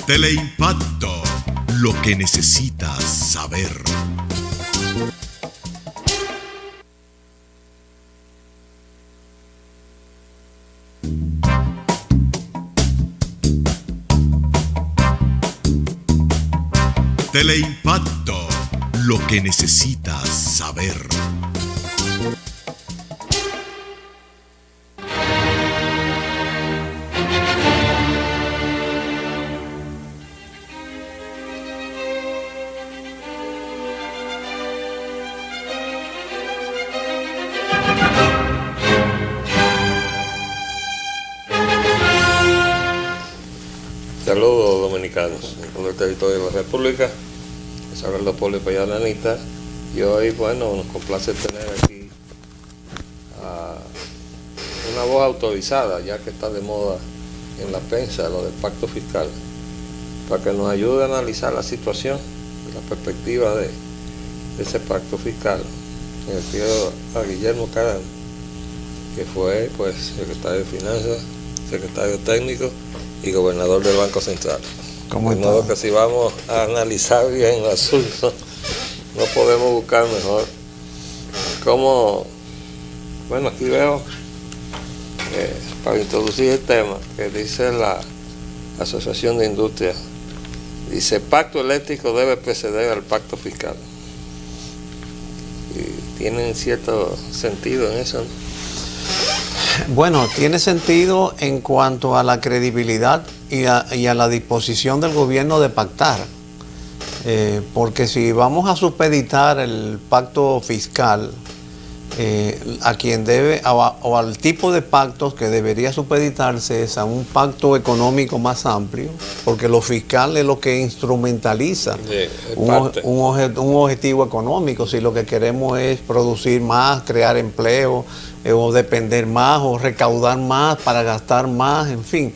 Teleimpacto, lo que necesitas saber. Teleimpacto, lo que necesitas saber. Saludos dominicanos en todo el territorio de la República. Es Aurelio Poli Payananita y hoy, bueno, nos complace tener aquí a una voz autorizada, ya que está de moda en la prensa lo del pacto fiscal, para que nos ayude a analizar la situación y la perspectiva de ese pacto fiscal. Me refiero a Guillermo Caram, que fue pues secretario de Finanzas, secretario técnico y gobernador del Banco Central. De modo que si vamos a analizar bien el asunto, no podemos buscar mejor. Como, bueno, aquí veo, para introducir el tema, que dice la Asociación de Industria, dice: pacto eléctrico debe preceder al pacto fiscal. Y tienen cierto sentido en eso, ¿no? Bueno, tiene sentido en cuanto a la credibilidad y a la disposición del gobierno de pactar, porque si vamos a supeditar el pacto fiscal a quien debe o al tipo de pactos que debería supeditarse es a un pacto económico más amplio, porque lo fiscal es lo que instrumentaliza un objetivo económico. Si lo que queremos es producir más, crear empleo, o depender más o recaudar más para gastar más, en fin.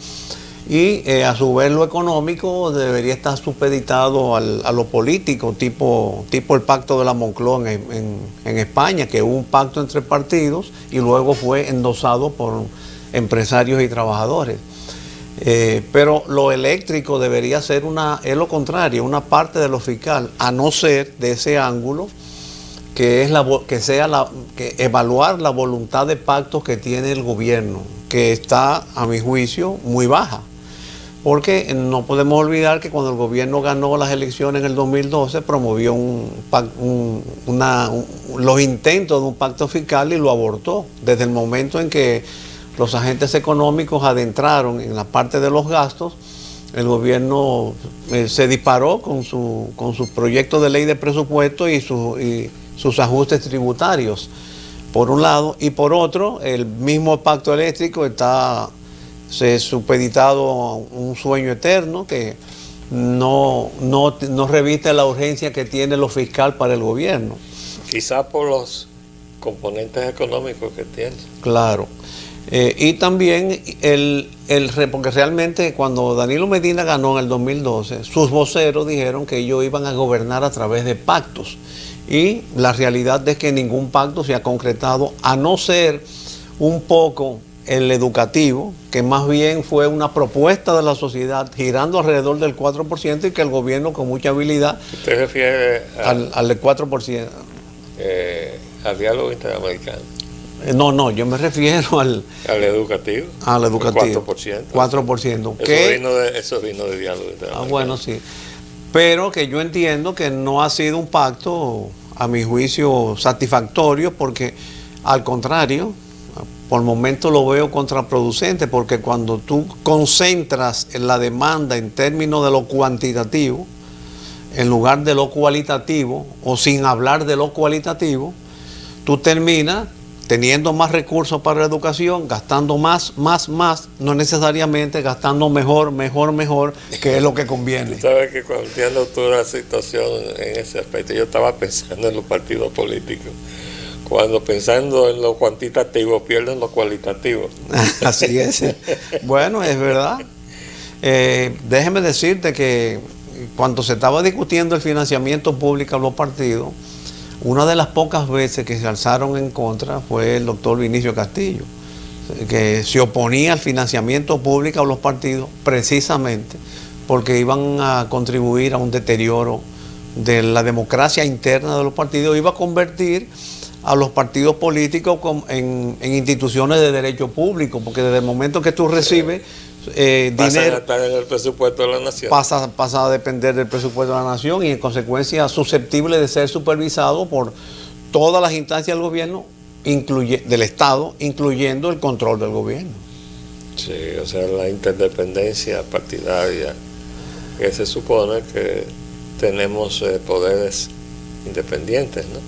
Y a su vez lo económico debería estar supeditado a lo político, tipo el pacto de la Moncloa en España, que hubo un pacto entre partidos y luego fue endosado por empresarios y trabajadores. Pero lo eléctrico debería ser es lo contrario, una parte de lo fiscal, a no ser de ese ángulo, que es que evaluar la voluntad de pactos que tiene el gobierno, que está, a mi juicio, muy baja. Porque no podemos olvidar que cuando el gobierno ganó las elecciones en el 2012, promovió los intentos de un pacto fiscal y lo abortó. Desde el momento en que los agentes económicos adentraron en la parte de los gastos, el gobierno se disparó con su proyecto de ley de presupuesto y sus ajustes tributarios, por un lado, y por otro, el mismo pacto eléctrico está supeditado a un sueño eterno que no reviste la urgencia que tiene lo fiscal para el gobierno. Quizás por los componentes económicos que tiene. Claro. Y también porque realmente cuando Danilo Medina ganó en el 2012, sus voceros dijeron que ellos iban a gobernar a través de pactos. Y la realidad es que ningún pacto se ha concretado, a no ser un poco el educativo, que más bien fue una propuesta de la sociedad girando alrededor del 4% y que el gobierno con mucha habilidad... ¿Usted refiere al 4%? Al diálogo interamericano. No, yo me refiero al educativo. Al educativo. 4%. 4%. Eso vino de diálogo interamericano. Bueno, sí. Pero que yo entiendo que no ha sido un pacto, a mi juicio, satisfactorio, porque al contrario, por el momento lo veo contraproducente, porque cuando tú concentras en la demanda en términos de lo cuantitativo, en lugar de lo cualitativo, o sin hablar de lo cualitativo, tú terminas teniendo más recursos para la educación, gastando más, no necesariamente gastando mejor, que es lo que conviene. Sabes que cuando entiendo toda la situación en ese aspecto, yo estaba pensando en los partidos políticos. Cuando pensando en lo cuantitativo, pierden lo cualitativo. Así es. Bueno, es verdad. Déjeme decirte que cuando se estaba discutiendo el financiamiento público a los partidos, una de las pocas veces que se alzaron en contra fue el doctor Vinicio Castillo, que se oponía al financiamiento público a los partidos precisamente porque iban a contribuir a un deterioro de la democracia interna de los partidos, iba a convertir a los partidos políticos en instituciones de derecho público, porque desde el momento que tú recibes dinero, a estar en el presupuesto de la nación. Pasa a depender del presupuesto de la nación y en consecuencia susceptible de ser supervisado por todas las instancias del gobierno, del Estado, incluyendo el control del gobierno. Sí, o sea, la interdependencia partidaria, que se supone que tenemos poderes independientes, ¿no?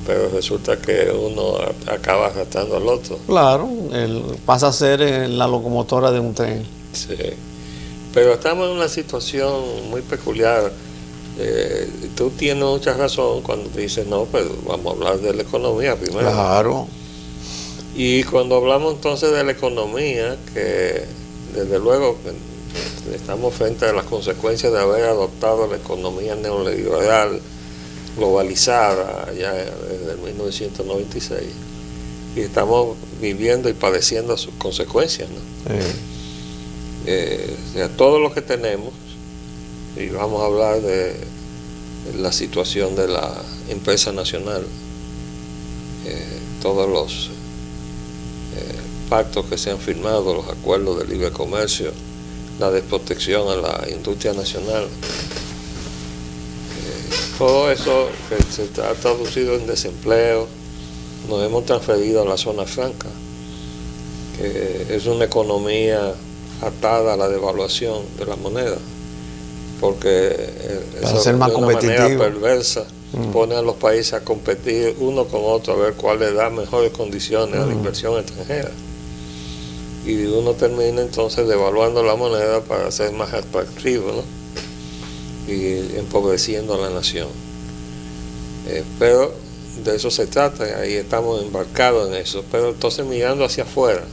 Pero resulta que uno acaba arrastrando al otro. Claro, él pasa a ser la locomotora de un tren. Sí, pero estamos en una situación muy peculiar. Tú tienes mucha razón cuando dices, no, pues vamos a hablar de la economía primero. Claro. Y cuando hablamos entonces de la economía, que desde luego estamos frente a las consecuencias de haber adoptado la economía neoliberal globalizada ya desde 1996, y estamos viviendo y padeciendo sus consecuencias, ¿no? O sea, todo lo que tenemos, y vamos a hablar de la situación de la empresa nacional, todos los pactos que se han firmado, los acuerdos de libre comercio, la desprotección a la industria nacional, todo eso que se ha traducido en desempleo, nos hemos transferido a la zona franca, que es una economía atada a la devaluación de la moneda, porque para eso ser más de una manera competitivo, perversa pone a los países a competir uno con otro, a ver cuál le da mejores condiciones a la inversión extranjera. Y uno termina entonces devaluando la moneda para ser más atractivo, ¿no? Y empobreciendo a la nación. Pero de eso se trata, ahí estamos embarcados en eso. Pero entonces mirando hacia afuera,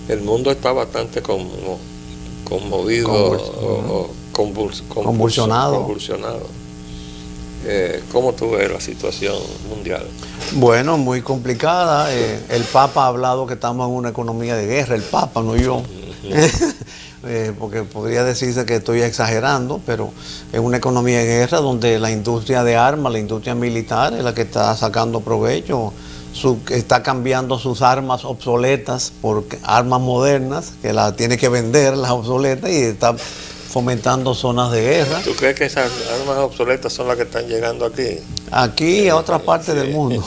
el mundo está bastante conmovido o convulsionado. ¿Cómo tú ves la situación mundial? Bueno, muy complicada. El Papa ha hablado que estamos en una economía de guerra, el Papa, no yo. Porque podría decirse que estoy exagerando, pero es una economía de guerra donde la industria de armas, la industria militar es la que está sacando provecho, está cambiando sus armas obsoletas por armas modernas, que las tiene que vender, las obsoletas, y está fomentando zonas de guerra. ¿Tú crees que esas armas obsoletas son las que están llegando aquí? Aquí y a otras partes del mundo,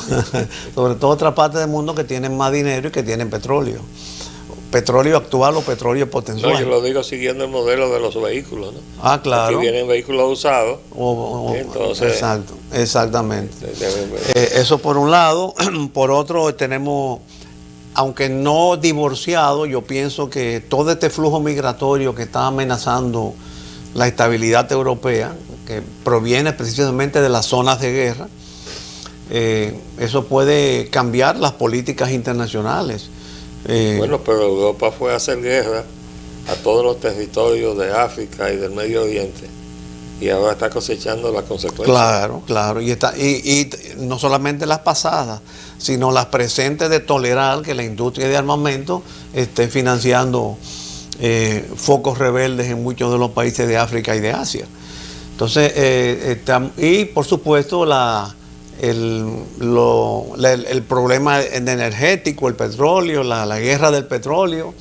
sobre todo otras partes del mundo que tienen más dinero y que tienen petróleo. Petróleo actual o petróleo potencial. No, yo lo digo siguiendo el modelo de los vehículos, ¿no? Ah, claro. Aquí vienen vehículos usados. Entonces, exacto, exactamente. Eso por un lado. Por otro, tenemos, aunque no divorciado, yo pienso que todo este flujo migratorio que está amenazando la estabilidad europea, que proviene precisamente de las zonas de guerra, eso puede cambiar las políticas internacionales. Bueno, pero Europa fue a hacer guerra a todos los territorios de África y del Medio Oriente, y ahora está cosechando las consecuencias. Claro, claro, y no solamente las pasadas, sino las presentes, de tolerar que la industria de armamento esté financiando focos rebeldes en muchos de los países de África y de Asia. Entonces, y por supuesto el problema energético, el petróleo, la guerra del petróleo,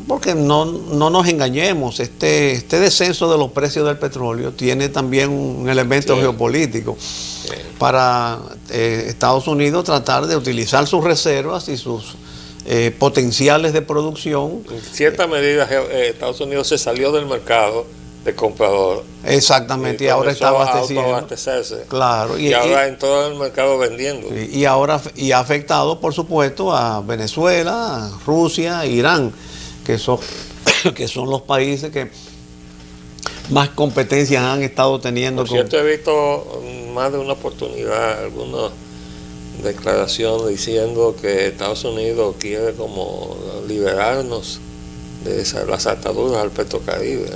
porque no nos engañemos, este descenso de los precios del petróleo tiene también un elemento geopolítico para Estados Unidos tratar de utilizar sus reservas y sus potenciales de producción. En cierta medida Estados Unidos se salió del mercado de comprador. Exactamente, y ahora está abasteciendo. Claro, y ahora entró en el mercado vendiendo. Y ahora ha afectado, por supuesto, a Venezuela, a Rusia, a Irán, que son los países que más competencias han estado teniendo. Por cierto, he visto más de una oportunidad algunas declaraciones diciendo que Estados Unidos quiere como liberarnos de las ataduras al Petrocaribe.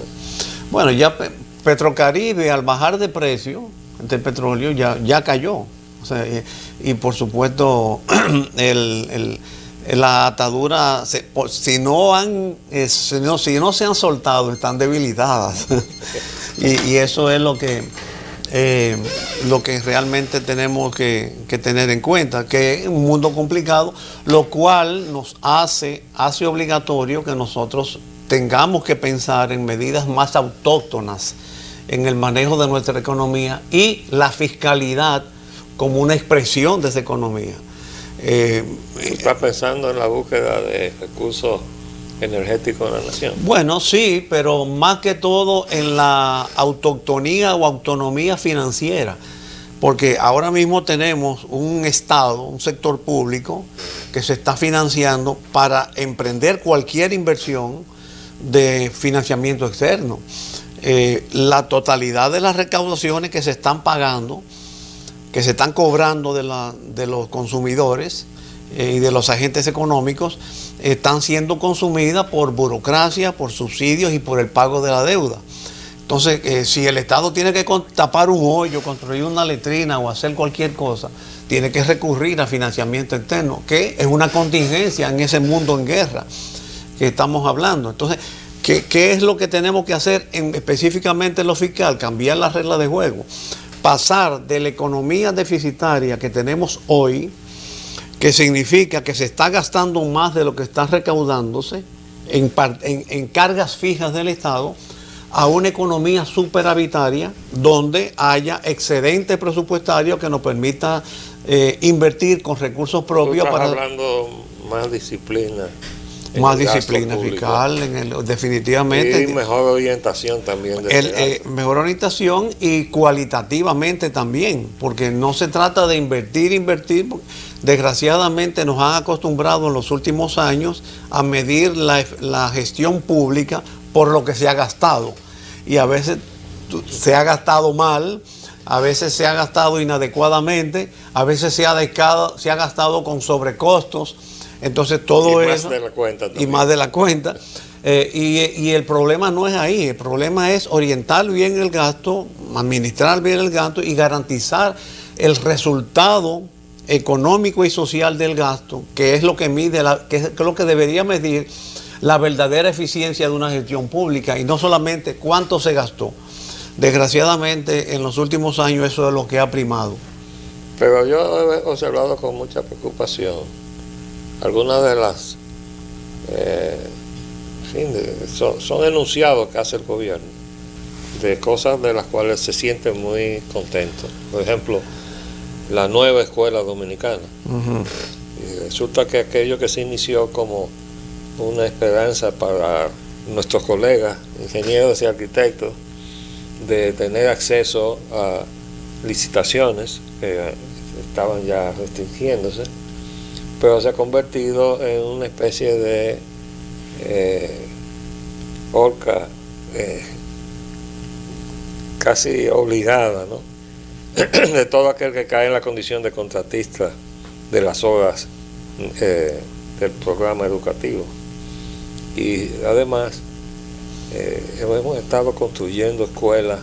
Bueno, ya Petrocaribe, al bajar de precio del petróleo, ya cayó. O sea, y por supuesto, el la atadura, si no se han soltado, están debilitadas. y eso es lo que realmente tenemos que tener en cuenta, que es un mundo complicado, lo cual nos hace obligatorio que nosotros tengamos que pensar en medidas más autóctonas en el manejo de nuestra economía y la fiscalidad como una expresión de esa economía. ¿Estás pensando en la búsqueda de recursos energéticos de la nación? Bueno, sí, pero más que todo en la autoctonía o autonomía financiera, porque ahora mismo tenemos un Estado, un sector público que se está financiando para emprender cualquier inversión de financiamiento externo. La totalidad de las recaudaciones que se están pagando, que se están cobrando de los consumidores y de los agentes económicos, están siendo consumidas por burocracia, por subsidios y por el pago de la deuda. Entonces, si el Estado tiene que tapar un hoyo, construir una letrina o hacer cualquier cosa, tiene que recurrir a financiamiento externo, que es una contingencia en ese mundo en guerra que estamos hablando. Entonces, ¿qué es lo que tenemos que hacer específicamente en lo fiscal? Cambiar las reglas de juego. Pasar de la economía deficitaria que tenemos hoy, que significa que se está gastando más de lo que está recaudándose en cargas fijas del Estado, a una economía superavitaria donde haya excedente presupuestario que nos permita invertir con recursos propios. Tú estás hablando más disciplina. Más disciplina fiscal, definitivamente. Y mejor orientación también. Mejor orientación y cualitativamente también, porque no se trata de invertir. Desgraciadamente nos han acostumbrado en los últimos años a medir la gestión pública por lo que se ha gastado. Y a veces se ha gastado mal, a veces se ha gastado inadecuadamente, a veces se ha gastado con sobrecostos. Entonces todo eso, y más de la cuenta, y el problema no es ahí, el problema es orientar bien el gasto, administrar bien el gasto y garantizar el resultado económico y social del gasto, que es lo que mide, que es lo que debería medir la verdadera eficiencia de una gestión pública y no solamente cuánto se gastó. Desgraciadamente en los últimos años eso es lo que ha primado. Pero yo he observado con mucha preocupación algunas de las son enunciados que hace el gobierno de cosas de las cuales se siente muy contento. Por ejemplo, la nueva escuela dominicana. Y resulta que aquello que se inició como una esperanza para nuestros colegas, ingenieros y arquitectos, de tener acceso a licitaciones que estaban ya restringiéndose, pero se ha convertido en una especie de horca casi obligada, ¿no? de todo aquel que cae en la condición de contratista de las obras del programa educativo. Y además hemos estado construyendo escuelas,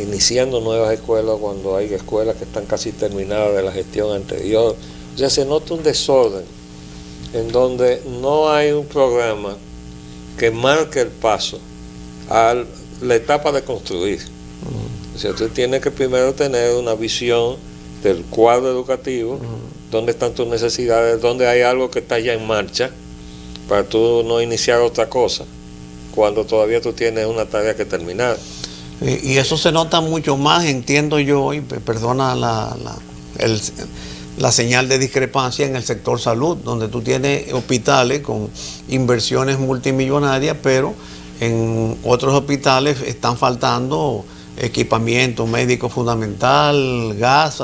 iniciando nuevas escuelas cuando hay escuelas que están casi terminadas de la gestión anterior. O sea, se nota un desorden en donde no hay un programa que marque el paso a la etapa de construir. O sea, usted tiene que primero tener una visión del cuadro educativo, dónde están tus necesidades, dónde hay algo que está ya en marcha, para tú no iniciar otra cosa, cuando todavía tú tienes una tarea que terminar. Y eso se nota mucho más, entiendo yo, y perdona la señal de discrepancia en el sector salud, donde tú tienes hospitales con inversiones multimillonarias, pero en otros hospitales están faltando equipamiento médico fundamental, gas,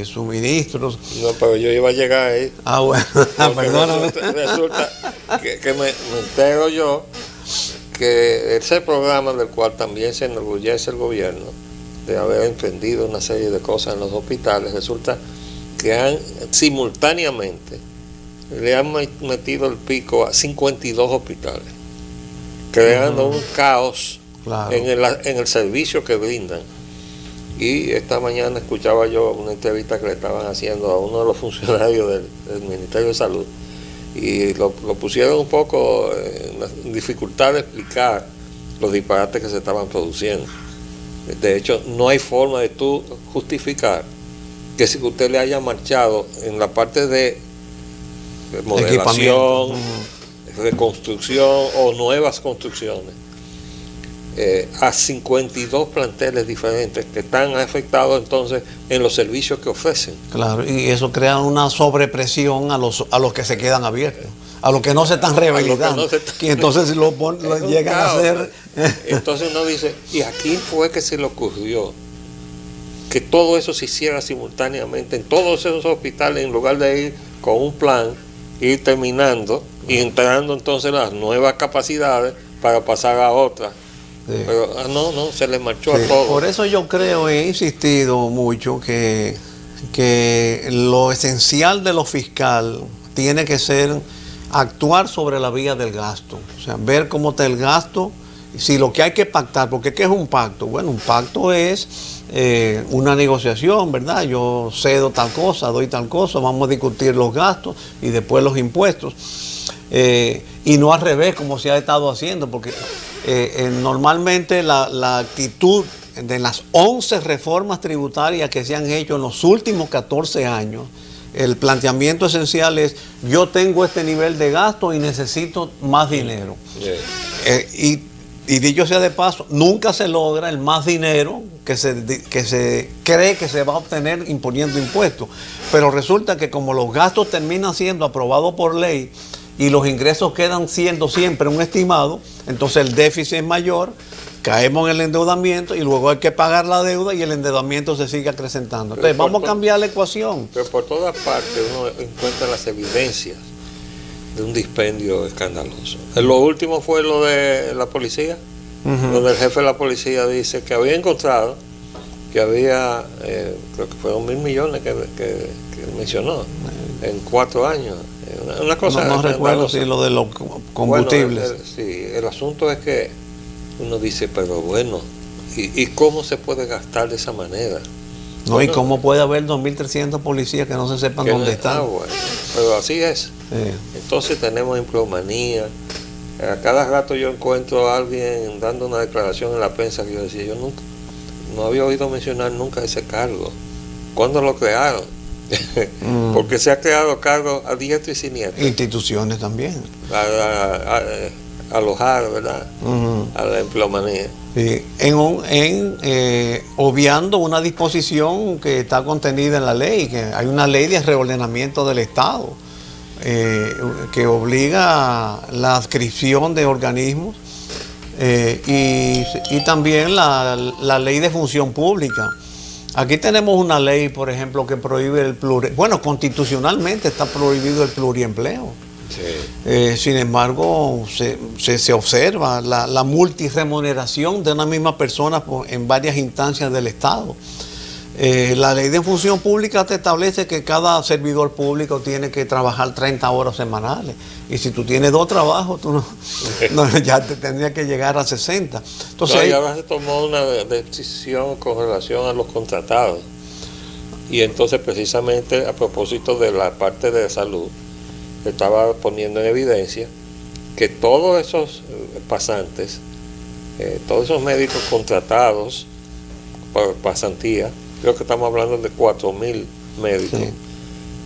suministros. No, pero yo iba a llegar ahí. Bueno, perdóname. Resulta que me entero yo que ese programa del cual también se enorgullece el gobierno de haber emprendido una serie de cosas en los hospitales, resulta que simultáneamente le han metido el pico a 52 hospitales, creando un caos en el servicio que brindan. Y esta mañana escuchaba yo una entrevista que le estaban haciendo a uno de los funcionarios del Ministerio de Salud y lo pusieron un poco en dificultad de explicar los disparates que se estaban produciendo. De hecho, no hay forma de tú justificar que si usted le haya marchado en la parte de modelación, reconstrucción o nuevas construcciones, a 52 planteles diferentes que están afectados entonces en los servicios que ofrecen. Claro, y eso crea una sobrepresión a los que se quedan abiertos, a los que no se están rehabilitando, y entonces lo llegan a hacer. Entonces uno dice, ¿y a quién fue que se le ocurrió que todo eso se hiciera simultáneamente en todos esos hospitales, en lugar de ir con un plan, ir terminando y entrando entonces las nuevas capacidades para pasar a otras? Sí. Pero no, se le marchó a todos. Por eso yo creo, he insistido mucho que lo esencial de lo fiscal tiene que ser actuar sobre la vía del gasto, o sea, ver cómo está el gasto, si lo que hay que pactar, porque ¿qué es un pacto? Bueno, un pacto es una negociación, ¿verdad? Yo cedo tal cosa, doy tal cosa, vamos a discutir los gastos y después los impuestos. Y no al revés como se ha estado haciendo, porque normalmente la actitud de las 11 reformas tributarias que se han hecho en los últimos 14 años, el planteamiento esencial es: yo tengo este nivel de gasto y necesito más dinero. Y dicho sea de paso, nunca se logra el más dinero que se cree que se va a obtener imponiendo impuestos, pero resulta que como los gastos terminan siendo aprobados por ley y los ingresos quedan siendo siempre un estimado, entonces el déficit es mayor, caemos en el endeudamiento y luego hay que pagar la deuda y el endeudamiento se sigue acrecentando. Entonces vamos a cambiar la ecuación. Pero por todas partes uno encuentra las evidencias de un dispendio escandaloso. Lo último fue lo de la policía, donde el jefe de la policía dice que había encontrado que había, creo que fueron 1.000 millones que mencionó en 4 años. Una cosa no recuerdo si lo de los combustibles. Bueno, sí, el asunto es que uno dice, pero bueno, ¿y cómo se puede gastar de esa manera? No, bueno, ¿y cómo puede haber 2.300 policías que no se sepan dónde están? Bueno, pero así es. Sí. Entonces tenemos empleomanía. A cada rato yo encuentro a alguien dando una declaración en la prensa que yo decía, yo nunca, no había oído mencionar nunca ese cargo. ¿Cuándo lo crearon? Porque se ha creado cargo a diestro y siniestro. Instituciones también. Alojar, ¿verdad? A la empleomanía. Sí. Obviando una disposición que está contenida en la ley, que hay una ley de reordenamiento del Estado que obliga la adscripción de organismos y también la ley de función pública. Aquí tenemos una ley, por ejemplo, que prohíbe el bueno, constitucionalmente está prohibido el pluriempleo. Sí. Sin embargo, se observa la multiremuneración de una misma persona en varias instancias del Estado. La ley de función pública te establece que cada servidor público tiene que trabajar 30 horas semanales. Y si tú tienes 2 trabajos, tú ya te tendría que llegar a 60. Entonces, y ahora se tomó una decisión con relación a los contratados. Y entonces, precisamente, a propósito de la parte de salud, estaba poniendo en evidencia que todos esos pasantes, todos esos médicos contratados por pasantía, creo que estamos hablando de 4.000 médicos,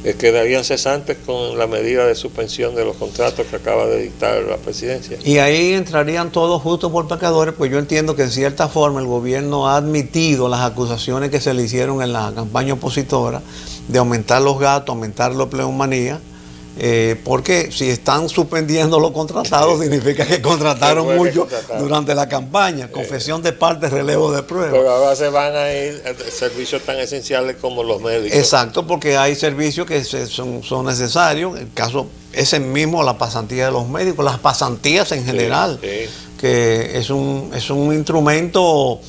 sí, quedarían cesantes con la medida de suspensión de los contratos que acaba de dictar la presidencia. Y ahí entrarían todos justos por pecadores, pues yo entiendo que en cierta forma el gobierno ha admitido las acusaciones que se le hicieron en la campaña opositora de aumentar los gastos, aumentar la empleomanía. Porque si están suspendiendo los contratados, significa que contrataron mucho durante la campaña. Confesión de parte, relevo de prueba. Pero ahora se van a ir a servicios tan esenciales como los médicos. Exacto, porque hay servicios que son necesarios. El caso ese mismo, la pasantía de los médicos, las pasantías en general, sí, sí, que es un instrumento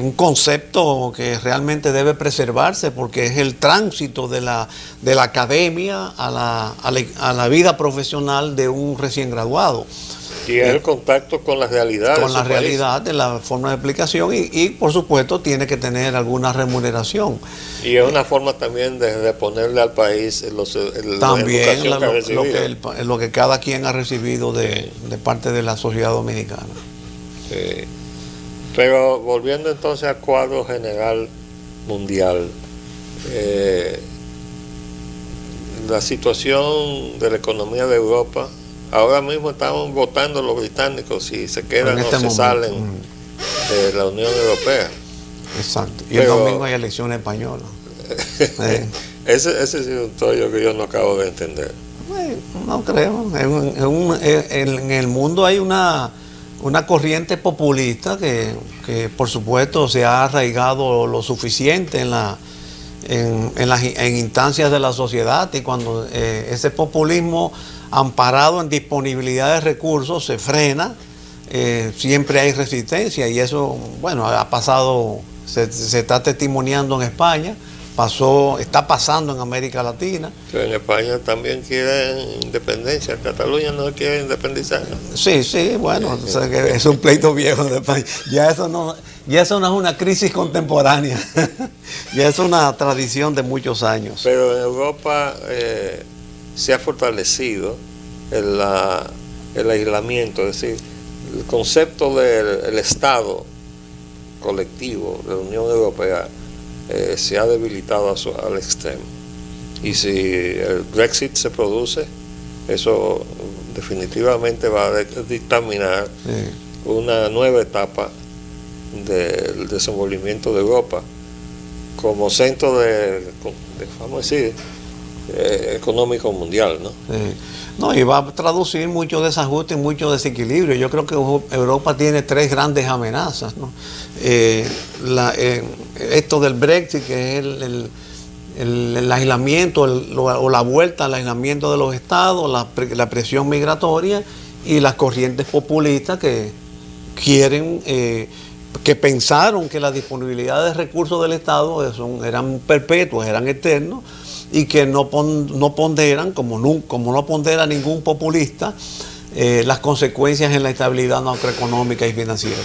un concepto que realmente debe preservarse porque es el tránsito de la academia a la vida profesional de un recién graduado. Y es el contacto con la realidad. Con la realidad de la forma de explicación y por supuesto tiene que tener alguna remuneración. Y es una forma también de ponerle al país también la educación lo que cada quien ha recibido de parte de la sociedad dominicana. Sí. Pero volviendo entonces al cuadro general mundial, la situación de la economía de Europa, ahora mismo estamos votando los británicos si se quedan o se salen de la Unión Europea. Exacto. Y el domingo hay elecciones españolas. Ese es un tollo que yo no acabo de entender. No creo. En el mundo hay una corriente populista que por supuesto se ha arraigado lo suficiente en instancias de la sociedad, y cuando ese populismo amparado en disponibilidad de recursos se frena, siempre hay resistencia, y eso, bueno, ha pasado, se está testimoniando en España, está pasando en América Latina. Pero en España también quieren independencia. Cataluña no quiere independizar. Sí, bueno, es un pleito viejo de España. Ya eso no es una crisis contemporánea. Ya es una tradición de muchos años. Pero en Europa se ha fortalecido el aislamiento, es decir, el concepto del Estado colectivo de la Unión Europea se ha debilitado al extremo. Y si el Brexit se produce, eso definitivamente va a dictaminar una nueva etapa del desenvolvimiento de Europa como centro vamos a decir, económico mundial, ¿no? No, y va a traducir mucho desajuste y mucho desequilibrio. Yo creo que Europa tiene tres grandes amenazas, ¿no? Esto del Brexit, que es el aislamiento o la vuelta al aislamiento de los estados, la presión migratoria y las corrientes populistas que quieren, que pensaron que la disponibilidad de recursos del Estado eran perpetuos, eran eternos, y que no ponderan, como no pondera ningún populista, las consecuencias en la estabilidad macroeconómica y financiera.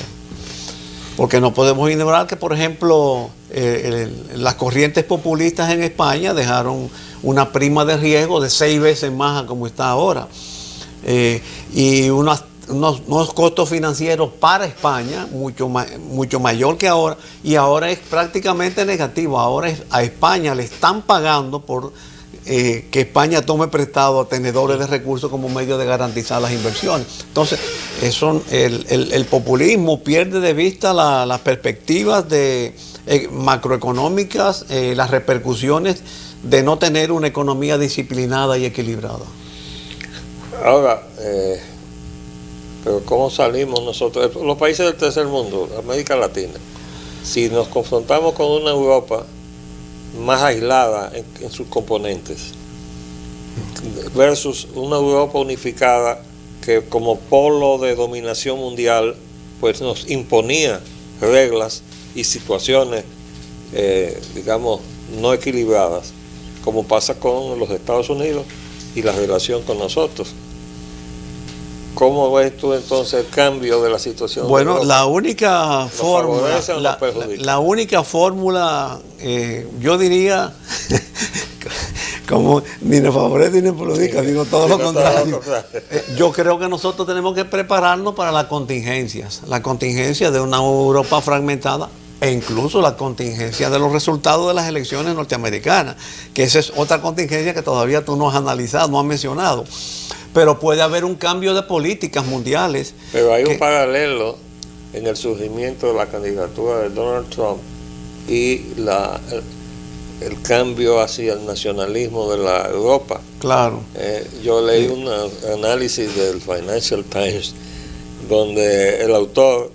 Porque no podemos ignorar que, por ejemplo, las corrientes populistas en España dejaron una prima de riesgo de 6 veces más a como está ahora, y unos costos financieros para España mucho mayor que ahora, y ahora es prácticamente negativo. Ahora a España le están pagando por que España tome prestado a tenedores de recursos como medio de garantizar las inversiones. Entonces, el populismo pierde de vista las perspectivas macroeconómicas, las repercusiones de no tener una economía disciplinada y equilibrada. Ahora, pero ¿cómo salimos nosotros, los países del tercer mundo, América Latina, si nos confrontamos con una Europa más aislada en sus componentes versus una Europa unificada que como polo de dominación mundial pues nos imponía reglas y situaciones digamos no equilibradas, como pasa con los Estados Unidos y la relación con nosotros? ¿Cómo ves tú entonces el cambio de la situación? Bueno, la única fórmula, yo diría, como ni nos favorece ni nos perjudica, digo todo lo contrario. Yo creo que nosotros tenemos que prepararnos para las contingencias de una Europa fragmentada, e incluso la contingencia de los resultados de las elecciones norteamericanas, que esa es otra contingencia que todavía tú no has analizado, no has mencionado. Pero puede haber un cambio de políticas mundiales. Pero hay un paralelo en el surgimiento de la candidatura de Donald Trump y el cambio hacia el nacionalismo de la Europa. Claro. Yo leí un análisis del Financial Times donde el autor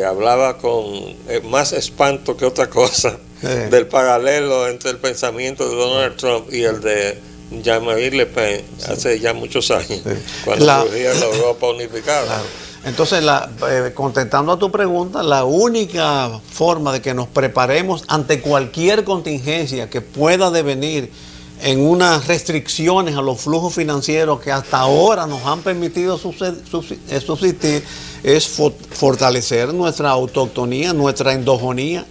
hablaba con más espanto que otra cosa del paralelo entre el pensamiento de Donald Trump y el de Jean-Marie Le Pen hace ya muchos años, cuando surgía la Europa unificada. Claro. Entonces, contestando a tu pregunta, la única forma de que nos preparemos ante cualquier contingencia que pueda devenir en unas restricciones a los flujos financieros que hasta ahora nos han permitido subsistir es fortalecer nuestra autoctonía, nuestra endogonía,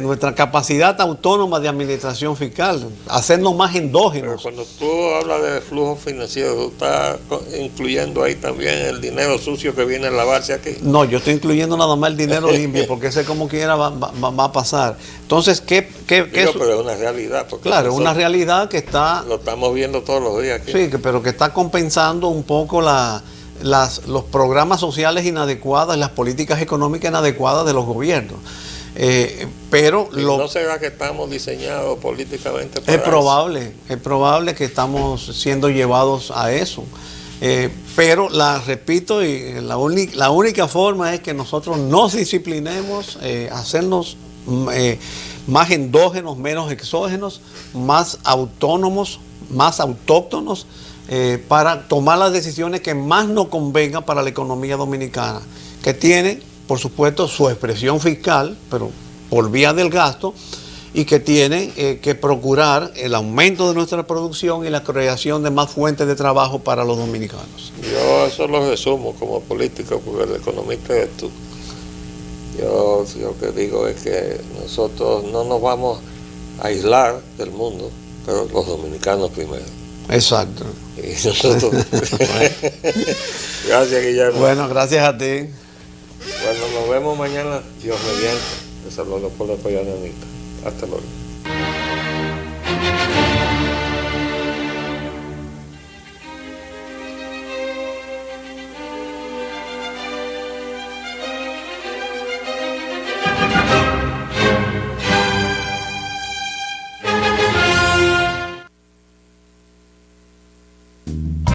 nuestra capacidad autónoma de administración fiscal, hacernos más endógenos. Pero cuando tú hablas de flujo financiero, ¿tú estás incluyendo ahí también el dinero sucio que viene a lavarse aquí? No, yo estoy incluyendo nada más el dinero limpio, porque ese como quiera va a pasar. Entonces, Pero es una realidad. Claro, una realidad que está... Lo estamos viendo todos los días aquí. Sí, pero que está compensando un poco los programas sociales inadecuados, las políticas económicas inadecuadas de los gobiernos. Pero ¿no será que estamos diseñados políticamente para es probable que estamos siendo llevados a eso. Pero repito, y la única forma es que nosotros nos disciplinemos, hacernos más endógenos, menos exógenos, más autónomos, más autóctonos, para tomar las decisiones que más nos convengan para la economía dominicana, que tiene, por supuesto, su expresión fiscal, pero por vía del gasto, y que tiene que procurar el aumento de nuestra producción y la creación de más fuentes de trabajo para los dominicanos. Yo eso lo resumo como político, porque el economista es tú. Yo lo que digo es que nosotros no nos vamos a aislar del mundo, pero los dominicanos primero. Exacto. Y nosotros... Gracias, Guillermo. Bueno, gracias a ti. Bueno, nos vemos mañana, Dios mediante. Les saludo por la Anita. Hasta luego.